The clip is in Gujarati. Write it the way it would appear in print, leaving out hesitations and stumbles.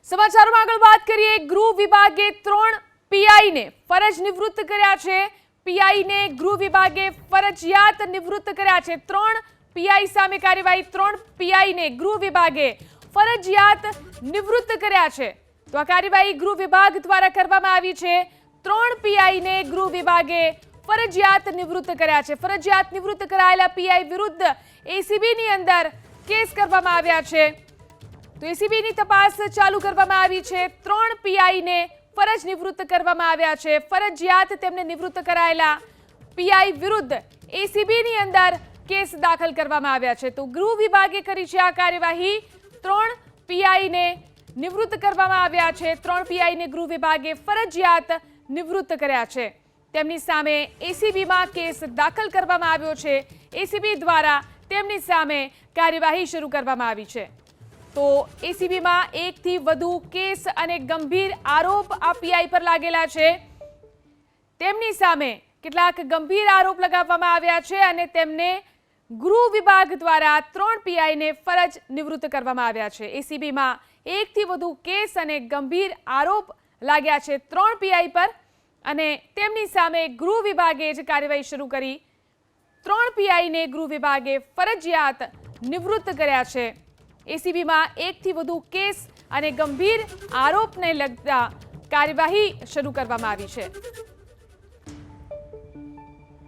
સમાચારોમાં આગળ વાત કરીએ। ગૃહ વિભાગે 3 પીઆઈને ફરજ નિવૃત્ત કર્યા છે। પીઆઈને ગૃહ વિભાગે ફરજિયાત નિવૃત્ત કર્યા છે। 3 પીઆઈ સામે કાર્યવાહી। 3 પીઆઈને ગૃહ વિભાગે ફરજિયાત નિવૃત્ત કર્યા છે। તો આ કાર્યવાહી ગૃહ વિભાગ દ્વારા કરવામાં આવી છે। 3 પીઆઈને ગૃહ વિભાગે ફરજિયાત નિવૃત્ત કર્યા છે। ફરજિયાત નિવૃત્ત કરાયેલા પીઆઈ વિરુદ્ધ એસીબીની અંદર કેસ કરવામાં આવ્યા છે। તો એસીબીની તપાસ ચાલુ કરવામાં આવી છે। 3 પીઆઈને ફરજ નિવૃત્ત કરવામાં આવ્યા છે। ફરજિયાત તેમને નિવૃત્ત કરાયેલા પીઆઈ વિરુદ્ધ એસીબીની અંદર કેસ દાખલ કરવામાં આવ્યા છે। તો ગૃહ વિભાગે કરી છે આ કાર્યવાહી। 3 પીઆઈને નિવૃત્ત કરવામાં આવ્યા છે। 3 પીઆઈને ગૃહ વિભાગે ફરજિયાત નિવૃત્ત કર્યા છે। તેમની સામે એસીબીમાં કેસ દાખલ કરવામાં આવ્યો છે। એસીબી દ્વારા તેમની સામે કાર્યવાહી શરૂ કરવામાં આવી છે। તો એસીબીમાં 1 થી વધુ કેસ અને ગંભીર આરોપ આ પીઆઈ પર લાગેલા છે। તેમની સામે કેટલાક ગંભીર આરોપ લગાવવામાં આવ્યા છે અને તેમને ગૃહ વિભાગ દ્વારા 3 પીઆઈને ફરજ નિવૃત્ત કરવામાં આવ્યા છે। એસીબીમાં 1 થી વધુ કેસ અને ગંભીર આરોપ લાગ્યા છે 3 પીઆઈ પર અને તેમની સામે ગૃહ વિભાગે જ કાર્યવાહી શરૂ કરી। 3 પીઆઈને ગૃહ વિભાગે ફરજિયાત નિવૃત્ત કર્યા છે। એસીબીમાં 1 થી વધુ કેસ અને ગંભીર આરોપને લગતા કાર્યવાહી શરૂ કરવામાં આવી છે।